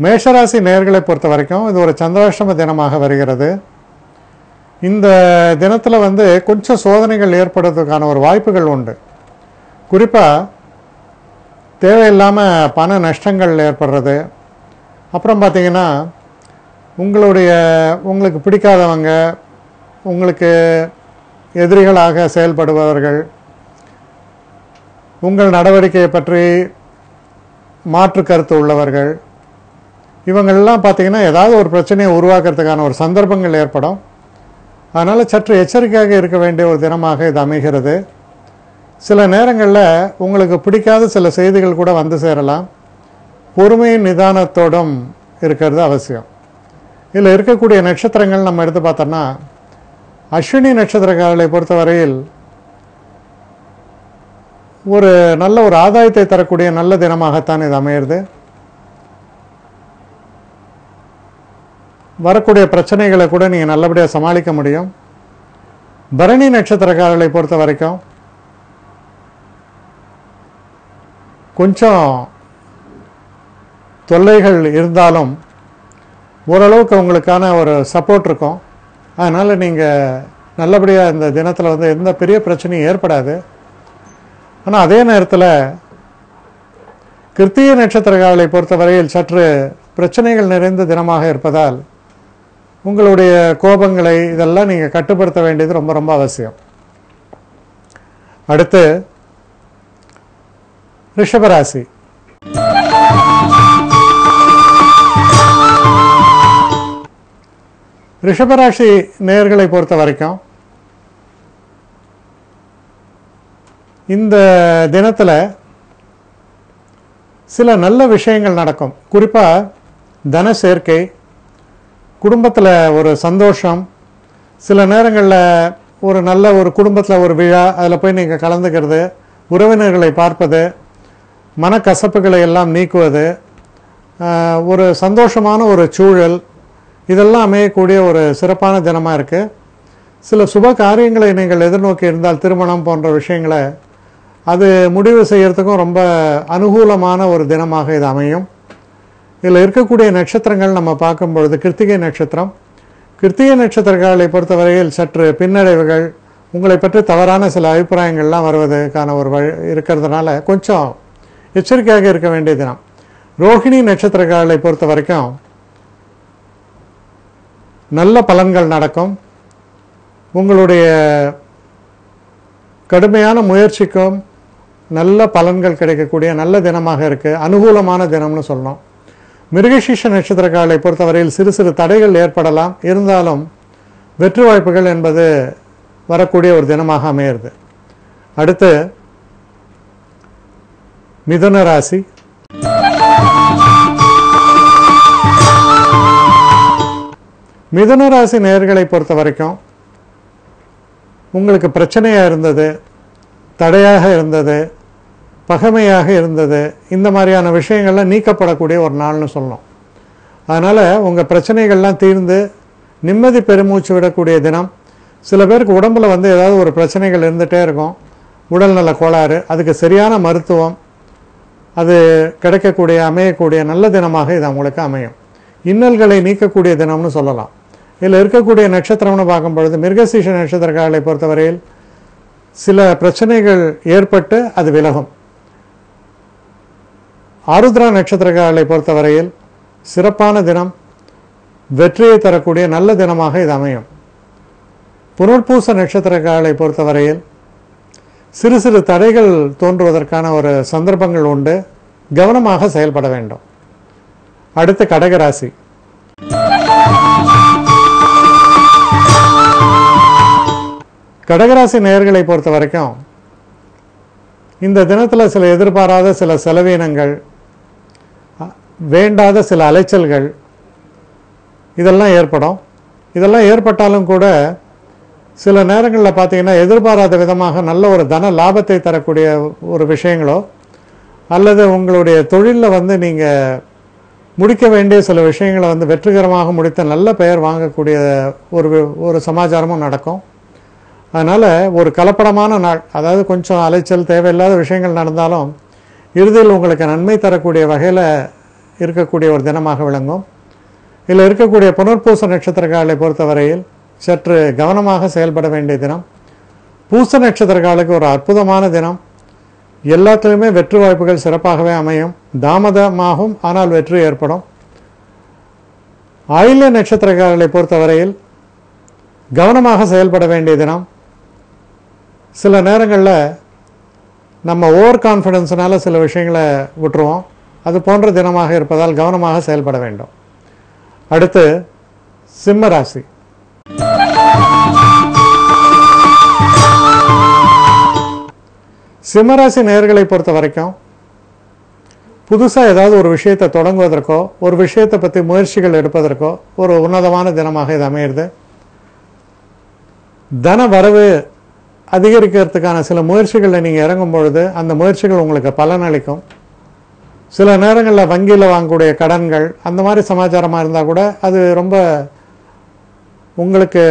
மேஷராசி நேயர்களை பொறுத்த வரைக்கும் இது ஒரு சந்திராஷ்டம தினமாக வருகிறது. இந்த தினத்தில் கொஞ்சம் சோதனைகள் ஏற்படுறதுக்கான ஒரு வாய்ப்புகள் உண்டு. குறிப்பாக தேவையில்லாமல் பண நஷ்டங்கள் ஏற்படுறது, அப்புறம் பார்த்திங்கன்னா உங்களுக்கு பிடிக்காதவங்க, உங்களுக்கு எதிரிகளாக செயல்படுபவர்கள், உங்கள் நடவடிக்கையை பற்றி மாற்று கருத்து உள்ளவர்கள், இவங்கள்லாம் பார்த்திங்கன்னா ஏதாவது ஒரு பிரச்சனையை உருவாக்குறதுக்கான ஒரு சந்தர்ப்பங்கள் ஏற்படும். அதனால் சற்று எச்சரிக்கையாக இருக்க வேண்டிய ஒரு தினமாக இது அமைகிறது. சில நேரங்களில் உங்களுக்கு பிடிக்காத சில செய்திகள் கூட வந்து சேரலாம். பொறுமையும் நிதானத்தோடும் இருக்கிறது அவசியம். இதில் இருக்கக்கூடிய நட்சத்திரங்கள் நம்ம எடுத்து பார்த்தோம்னா, அஸ்வினி நட்சத்திரக்காரர்களை பொறுத்தவரையில் ஒரு நல்ல ஒரு ஆதாயத்தை தரக்கூடிய நல்ல தினமாகத்தான் இது அமையிறது. வரக்கூடிய பிரச்சனைகளை கூட நீங்கள் நல்லபடியாக சமாளிக்க முடியும். பரணி நட்சத்திரக்காரர்களை பொறுத்த வரைக்கும் கொஞ்சம் தொல்லைகள் இருந்தாலும் ஓரளவுக்கு உங்களுக்கான ஒரு சப்போர்ட் இருக்கும். அதனால் நீங்கள் நல்லபடியாக இந்த தினத்தில் எந்த பெரிய பிரச்சனையும் ஏற்படாது. ஆனால் அதே நேரத்தில் கிருத்திகை நட்சத்திரக்காரர்களை பொறுத்தவரையில் சற்று பிரச்சனைகள் நிறைந்த தினமாக இருப்பதால் உங்களுடைய கோபங்களை இதெல்லாம் நீங்கள் கட்டுப்படுத்த வேண்டியது ரொம்ப ரொம்ப அவசியம். அடுத்து ரிஷபராசி. ரிஷபராசி நேயர்களை பொறுத்த வரைக்கும் இந்த தினத்தில் சில நல்ல விஷயங்கள் நடக்கும். குறிப்பாக தன சேர்க்கை, குடும்பத்தில் ஒரு சந்தோஷம், சில நேரங்களில் ஒரு நல்ல ஒரு குடும்பத்தில் ஒரு விழா, அதில் போய் நீங்கள் கலந்துக்கிறது, உறவினர்களை பார்ப்பது, மனக்கசப்புகளை எல்லாம் நீக்குவது, ஒரு சந்தோஷமான ஒரு சூழல், இதெல்லாம் அமையக்கூடிய ஒரு சிறப்பான தினமாக இருக்குது. சில சுப காரியங்களை நீங்கள் எதிர்நோக்கி இருந்தால், திருமணம் போன்ற விஷயங்களை அது முடிவு செய்கிறதுக்கும் ரொம்ப அனுகூலமான ஒரு தினமாக இது அமையும். இதில் இருக்கக்கூடிய நட்சத்திரங்கள் நம்ம பார்க்கும்பொழுது கிருத்திகை நட்சத்திரம். கிருத்திகை நட்சத்திரங்களை பொறுத்தவரையில் சற்று பின்னடைவுகள், உங்களை பற்றி தவறான சில அபிப்பிராயங்கள்லாம் வருவதற்கான ஒரு இருக்கிறதுனால கொஞ்சம் எச்சரிக்கையாக இருக்க வேண்டிய தினம். ரோஹிணி நட்சத்திரங்களை பொறுத்த வரைக்கும் நல்ல பலன்கள் நடக்கும். உங்களுடைய கடுமையான முயற்சிக்கும் நல்ல பலன்கள் கிடைக்கக்கூடிய நல்ல தினமாக இருக்குது. அனுகூலமான தினம்னு சொல்லணும். மிருகசீஷ நட்சத்திரக்காரர்களை பொறுத்தவரையில் சிறு சிறு தடைகள் ஏற்படலாம். இருந்தாலும் வெற்றி வாய்ப்புகள் என்பது வரக்கூடிய ஒரு தினமாக அமையிறது. அடுத்து மிதுன ராசி. மிதுன ராசி நேயர்களை பொறுத்த வரைக்கும் உங்களுக்கு பிரச்சனையாக இருந்தது, தடையாக இருந்தது, பகைமையாக இருந்தது, இந்த மாதிரியான விஷயங்கள்லாம் நீக்கப்படக்கூடிய ஒரு நாள்னு சொல்லணும். அதனால் உங்கள் பிரச்சனைகள்லாம் தீர்ந்து நிம்மதி பெருமூச்சு விடக்கூடிய தினம். சில பேருக்கு உடம்பில் ஏதாவது ஒரு பிரச்சனைகள் இருந்துகிட்டே இருக்கும், உடல்நல கோளாறு, அதுக்கு சரியான மருத்துவம் அது கிடைக்கக்கூடிய அமையக்கூடிய நல்ல தினமாக இது அவங்களுக்கு அமையும். இன்னல்களை நீக்கக்கூடிய தினம்னு சொல்லலாம். இதில் இருக்கக்கூடிய நட்சத்திரம்னு பார்க்கும்பொழுது மிருகசீஷ நட்சத்திரக்காரர்களை பொறுத்தவரையில் சில பிரச்சனைகள் ஏற்பட்டு அது விலகும். ஆருத்ரா நட்சத்திரக்காரர்களை பொறுத்தவரையில் சிறப்பான தினம், வெற்றியை தரக்கூடிய நல்ல தினமாக இது அமையும். புனர்பூச நட்சத்திரக்காரர்களை பொறுத்தவரையில் சிறு சிறு தடைகள் தோன்றுவதற்கான ஒரு சந்தர்ப்பங்கள் உண்டு. கவனமாக செயல்பட வேண்டும். அடுத்து கடகராசி. கடகராசி நேயர்களை பொறுத்த வரைக்கும் இந்த தினத்தில் சில எதிர்பாராத சில செலவீனங்கள், வேண்டாத சில அலைச்சல்கள் இதெல்லாம் ஏற்படும். இதெல்லாம் ஏற்பட்டாலும் கூட சில நேரங்களில் பார்த்தீங்கன்னா எதிர்பாராத விதமாக நல்ல ஒரு தன லாபத்தை தரக்கூடிய ஒரு விஷயங்களோ, அல்லது உங்களுடைய தொழிலில் நீங்கள் முடிக்க வேண்டிய சில விஷயங்களை வெற்றிகரமாக முடித்த நல்ல பெயர் வாங்கக்கூடிய ஒரு சமாச்சாரமும் நடக்கும். அதனால் ஒரு கலப்படமான நாள், அதாவது கொஞ்சம் அலைச்சல் தேவையில்லாத விஷயங்கள் நடந்தாலும் இறுதியில் உங்களுக்கு நன்மை தரக்கூடிய வகையில் இருக்கக்கூடிய ஒரு தினமாக விளங்கும். இதில் இருக்கக்கூடிய புனர்பூச நட்சத்திரக்காரர்களை பொறுத்தவரையில் சற்று கவனமாக செயல்பட வேண்டிய தினம். பூச நட்சத்திரக்காரர்களுக்கு ஒரு அற்புதமான தினம். எல்லாத்துலேயுமே வெற்றி வாய்ப்புகள் சிறப்பாகவே அமையும். தாமதமாகும், ஆனால் வெற்றி ஏற்படும். ஆயில்ய நட்சத்திரக்காரர்களை பொறுத்தவரையில் கவனமாக செயல்பட வேண்டிய தினம். சில நேரங்களில் நம்ம ஓவர் கான்ஃபிடென்ஸ்னால சில விஷயங்களை விட்டுருவோம். அது போன்ற தினமாக இருப்பதால் கவனமாக செயல்பட வேண்டும். அடுத்து சிம்ம ராசி. சிம்மராசி நேயர்களை பொறுத்த வரைக்கும் புதுசாக ஏதாவது ஒரு விஷயத்தை தொடங்குவதற்கோ ஒரு விஷயத்தை பற்றி முயற்சிகள் எடுப்பதற்கோ ஒரு உன்னதமான தினமாக இது அமையிறது. தன வரவு அதிகரிக்கிறதுக்கான சில முயற்சிகளில் நீங்கள் இறங்கும் பொழுது அந்த முயற்சிகள் உங்களுக்கு பலனளிக்கும். சில நேரங்களில் வங்கியில் வாங்கக்கூடிய கடன்கள் அந்த மாதிரி சமாச்சாரமாக இருந்தால் கூட அது ரொம்ப உங்களுக்கு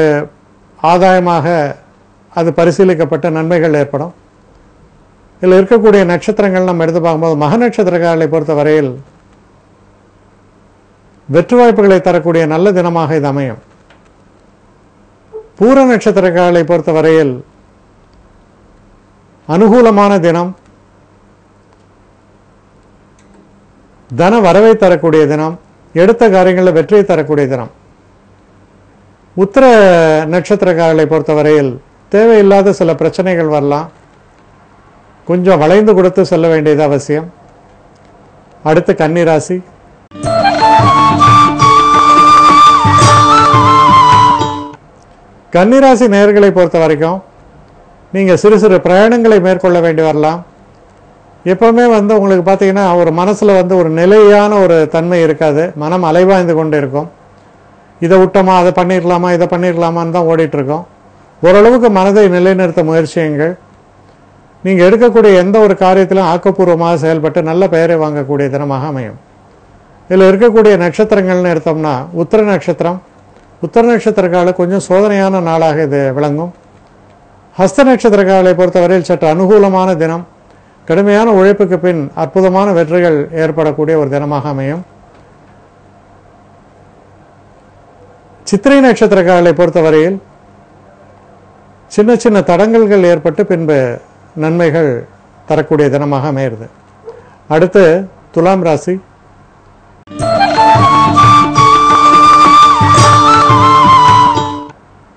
ஆதாயமாக அது பரிசீலிக்கப்பட்ட நன்மைகள் ஏற்படும். இதில் இருக்கக்கூடிய நட்சத்திரங்கள் நம்ம எடுத்து பார்க்கும்போது மக நட்சத்திரக்காரர்களை பொறுத்த வரையில் வெற்றி வாய்ப்புகளை தரக்கூடிய நல்ல தினமாக இது அமையும். பூர நட்சத்திரக்காரர்களை பொறுத்த வரையில் அனுகூலமான தினம், தன வரவை தரக்கூடிய தினம், எடுத்த காரியங்களில் வெற்றியை தரக்கூடிய தினம். உத்திர நட்சத்திரக்காரர்களை பொறுத்தவரையில் தேவையில்லாத சில பிரச்சனைகள் வரலாம். கொஞ்சம் வளைந்து கொடுத்து செல்ல வேண்டியது அவசியம். அடுத்து கன்னிராசி. கன்னிராசி நேயர்களை பொறுத்த வரைக்கும் நீங்கள் சிறு சிறு பிரயாணங்களை மேற்கொள்ள வேண்டி வரலாம். எப்பவுமே உங்களுக்கு பார்த்தீங்கன்னா ஒரு மனசில் ஒரு நிலையான ஒரு தன்மை இருக்காது. மனம் அலைவாய்ந்து கொண்டு இருக்கும். இதை விட்டோமா, அதை பண்ணிடலாமா, இதை பண்ணிடலாமான்னு தான் ஓடிட்டுருக்கோம். ஓரளவுக்கு மனதை நிலைநிறுத்த முயற்சியுங்கள். நீங்கள் எடுக்கக்கூடிய எந்த ஒரு காரியத்திலும் ஆக்கப்பூர்வமாக செயல்பட்டு நல்ல பெயரை வாங்கக்கூடிய தினமாக அமையும். இதில் இருக்கக்கூடிய நட்சத்திரங்கள்னு எடுத்தோம்னா உத்திர நட்சத்திரம். உத்திர நட்சத்திரக்கால கொஞ்சம் சோதனையான நாளாக இது விளங்கும். ஹஸ்த நட்சத்திரக்காலை பொறுத்தவரையில் சற்று அனுகூலமான தினம். கடுமையான உழைப்புக்கு பின் அற்புதமான வெற்றிகள் ஏற்படக்கூடிய ஒரு தினமாக அமையும். சித்திரை நட்சத்திரக்காலை பொறுத்தவரையில் சின்ன சின்ன தடங்கல்கள் ஏற்பட்டு பின்பு நன்மைகள் தரக்கூடிய தினமாக அமைகிறது. அடுத்து துலாம் ராசி.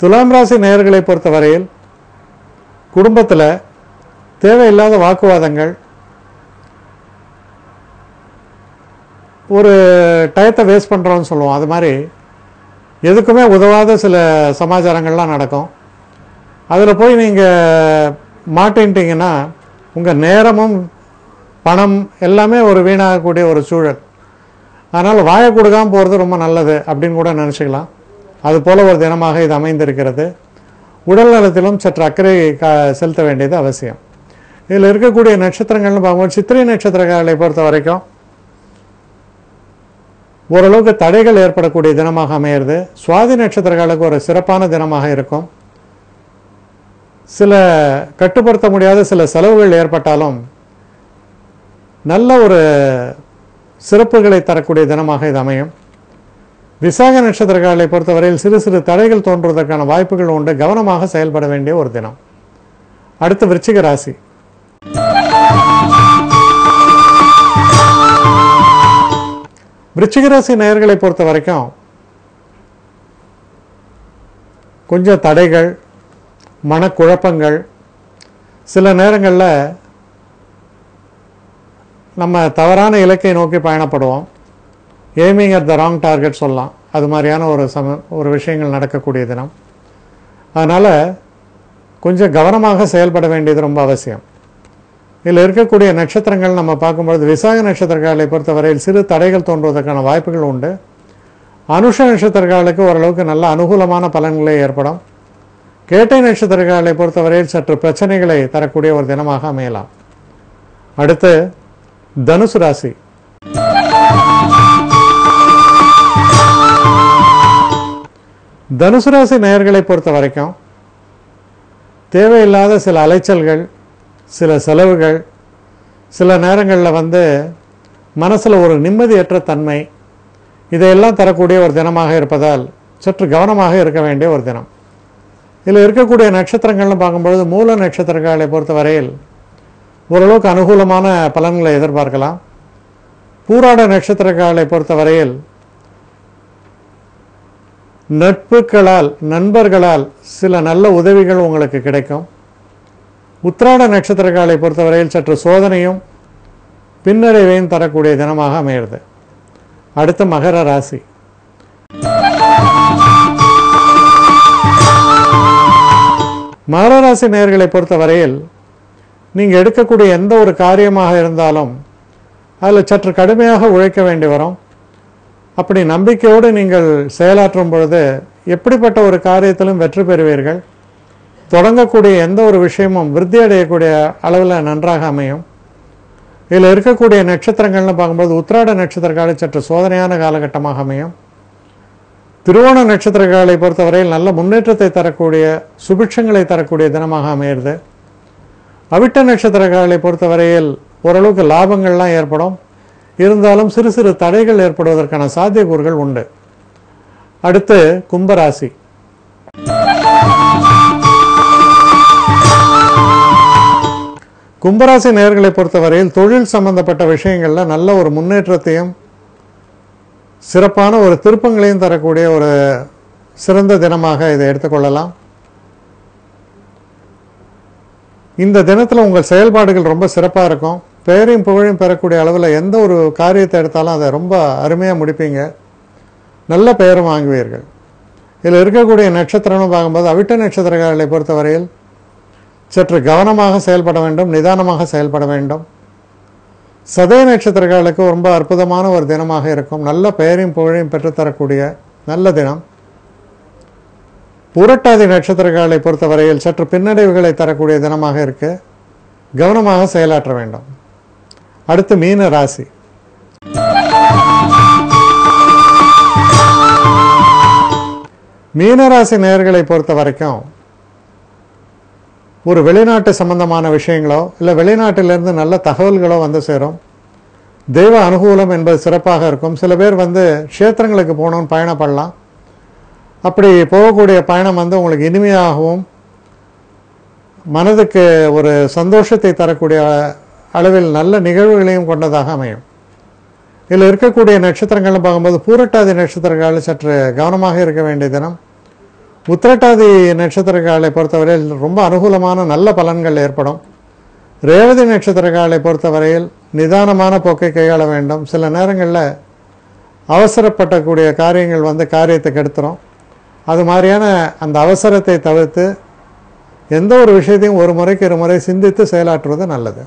துலாம் ராசி நேயர்களை பொறுத்தவரையில் குடும்பத்தில் தேவையில்லாத வாக்குவாதங்கள், ஒரு டயத்தை வேஸ்ட் பண்ணுறோன்னு சொல்லுவோம், அது மாதிரி எதுக்குமே உதவாத சில சமாச்சாரங்கள்லாம் நடக்கும். அதில் போய் நீங்கள் மாட்டின்ட்டிங்கன்னா உங்கள் நேரமும் பணம் எல்லாமே ஒரு வீணாகக்கூடிய ஒரு சூழல். அதனால் வாயை கொடுக்காமல் போகிறது ரொம்ப நல்லது அப்படின்னு கூட நினச்சிக்கலாம். அதுபோல் ஒரு தினமாக இது அமைந்திருக்கிறது. உடல் நலத்திலும் சற்று அக்கறை செலுத்த வேண்டியது அவசியம். இதில் இருக்கக்கூடிய நட்சத்திரங்கள்னு பார்க்கும்போது சித்திரை நட்சத்திரங்களை பொறுத்த வரைக்கும் ஓரளவுக்கு தடைகள் ஏற்படக்கூடிய தினமாக அமையிறது. சுவாதி நட்சத்திரங்களுக்கு ஒரு சிறப்பான தினமாக இருக்கும். சில கட்டுப்படுத்த முடியாத சில செலவுகள் ஏற்பட்டாலும் நல்ல ஒரு சிறப்புகளை தரக்கூடிய தினமாக இது அமையும். விசாக நட்சத்திரங்களை பொறுத்தவரையில் சிறு சிறு தடைகள் தோன்றுவதற்கான வாய்ப்புகள் உண்டு. கவனமாக செயல்பட வேண்டிய ஒரு தினம். அடுத்து விருச்சிக ராசி. விருச்சிக ராசி நேயர்களை பொறுத்த வரைக்கும் கொஞ்சம் தடைகள், மனக்குழப்பங்கள், சில நேரங்களில் நம்ம தவறான இலக்கை நோக்கி பயணப்படுவோம். Aiming at the wrong target சொல்லலாம். அது மாதிரியான ஒரு விஷயங்கள் நடக்கக்கூடிய தினம். அதனால் கொஞ்சம் கவனமாக செயல்பட வேண்டியது ரொம்ப அவசியம். இதில் இருக்கக்கூடிய நட்சத்திரங்கள் நம்ம பார்க்கும்பொழுது விசாக நட்சத்திரங்களை பொறுத்தவரையில் சிறு தடைகள் தோன்றுவதற்கான வாய்ப்புகள் உண்டு. அனுஷ நட்சத்திரங்களுக்கு ஓரளவுக்கு நல்ல அனுகூலமான பலன்களே ஏற்படும். கேட்டை நட்சத்திரங்களை பொறுத்தவரையில் சற்று பிரச்சனைகளை தரக்கூடிய ஒரு தினமாக அமையலாம். அடுத்து தனுசு ராசி. தனுசு ராசி நேயர்களை பொறுத்த வரைக்கும் தேவையில்லாத சில அலைச்சல்கள், சில செலவுகள், சில நேரங்களில் மனசில் ஒரு நிம்மதியற்ற தன்மை, இதையெல்லாம் தரக்கூடிய ஒரு தினமாக இருப்பதால் சற்று கவனமாக இருக்க வேண்டிய ஒரு தினம். இதில் இருக்கக்கூடிய நட்சத்திரங்கள்னு பார்க்கும்பொழுது மூல நட்சத்திரங்களை பொறுத்த வரையில் ஓரளவுக்கு அனுகூலமான பலன்களை எதிர்பார்க்கலாம். பூராட நட்சத்திரங்களை பொறுத்த வரையில் நட்புகளால், நண்பர்களால் சில நல்ல உதவிகள் உங்களுக்கு கிடைக்கும். உத்திராட நட்சத்திரங்களை பொறுத்தவரையில் சற்று சோதனையும் பின்னடைவையும் தரக்கூடிய தினமாக அமைகிறது. அடுத்து மகர ராசி. மகர ராசி நேயர்களை பொறுத்தவரையில் நீங்கள் எடுக்கக்கூடிய எந்த ஒரு காரியமாக இருந்தாலும் அதில் சற்று கடுமையாக உழைக்க வேண்டி வரும். அப்படி நம்பிக்கையோடு நீங்கள் செயலாற்றும் பொழுது எப்படிப்பட்ட ஒரு காரியத்திலும் வெற்றி பெறுவீர்கள். தொடங்கக்கூடிய எந்த ஒரு விஷயமும் விருத்தி அடையக்கூடிய அளவில் நன்றாக அமையும். இதில் இருக்கக்கூடிய நட்சத்திரங்கள்னு பார்க்கும்போது உத்திராட நட்சத்திரக்காலை சற்று சோதனையான காலகட்டமாக அமையும். திருவோண நட்சத்திரக்காலை பொறுத்தவரையில் நல்ல முன்னேற்றத்தை தரக்கூடிய, சுபிட்சங்களை தரக்கூடிய தினமாக அமைகிறது. அவிட்ட நட்சத்திரக்காலை பொறுத்தவரையில் ஓரளவுக்கு லாபங்கள்லாம் ஏற்படும். இருந்தாலும் சிறு சிறு தடைகள் ஏற்படுவதற்கான சாத்தியக்கூறுகள் உண்டு. அடுத்து கும்பராசி. கும்பராசி நேயர்களை பொறுத்தவரையில் தொழில் சம்பந்தப்பட்ட விஷயங்களில் நல்ல ஒரு முன்னேற்றத்தையும் சிறப்பான ஒரு திருப்பங்களையும் தரக்கூடிய ஒரு சிறந்த தினமாக இதை எடுத்துக்கொள்ளலாம். இந்த தினத்தில் உங்கள் செயல்பாடுகள் ரொம்ப சிறப்பாக இருக்கும். பெயரையும் புகழையும் பெறக்கூடிய அளவில் எந்த ஒரு காரியத்தை எடுத்தாலும் அதை ரொம்ப அருமையாக முடிப்பீங்க. நல்ல பெயரும் வாங்குவீர்கள். இதில் இருக்கக்கூடிய நட்சத்திரம்னு பார்க்கும்போது அவிட்ட நட்சத்திரங்களை பொறுத்தவரையில் சற்று கவனமாக செயல்பட வேண்டும், நிதானமாக செயல்பட வேண்டும். சதய நட்சத்திரங்களுக்கு ரொம்ப அற்புதமான ஒரு தினமாக இருக்கும். நல்ல பெயரையும் புகழையும் பெற்றுத்தரக்கூடிய நல்ல தினம். புரட்டாதி நட்சத்திரங்களை பொறுத்தவரையில் சற்று பின்னடைவுகளை தரக்கூடிய தினமாக இருக்கு. கவனமாக செயலாற்ற வேண்டும். அடுத்து மீன ராசி. மீனராசி நேயர்களை பொறுத்த வரைக்கும் ஒரு வெளிநாட்டு சம்பந்தமான விஷயங்களோ இல்லை வெளிநாட்டிலிருந்து நல்ல தகவல்களோ வந்து சேரும். தெய்வ அனுகூலம் என்பது சிறப்பாக இருக்கும். சில பேர் வந்து க்ஷேத்திரங்களுக்கு போகணும்னு பயணப்படலாம். அப்படி போகக்கூடிய பயணம் வந்து உங்களுக்கு இனிமையாகவும் மனதுக்கு ஒரு சந்தோஷத்தை தரக்கூடிய அளவில் நல்ல நிகழ்வுகளையும் கொண்டதாக அமையும். இதில் இருக்கக்கூடிய நட்சத்திரங்கள்னு பார்க்கும்போது பூரட்டாதி நட்சத்திரங்கள் சற்று கவனமாக இருக்க வேண்டிய தினம். உத்திரட்டாதி நட்சத்திரங்களை பொறுத்தவரையில் ரொம்ப அனுகூலமான நல்ல பலன்கள் ஏற்படும். ரேவதி நட்சத்திரங்களை பொறுத்தவரையில் நிதானமான போக்கை கையாள வேண்டும். சில நேரங்களில் அவசரப்படக்கூடிய காரியங்கள் வந்து காரியத்தை கெடுத்துரும். அது மாதிரியான அந்த அவசரத்தை தவிர்த்து எந்த ஒரு விஷயத்தையும் ஒரு முறைக்கு 2 முறை சிந்தித்து செயலாற்றுவது நல்லது.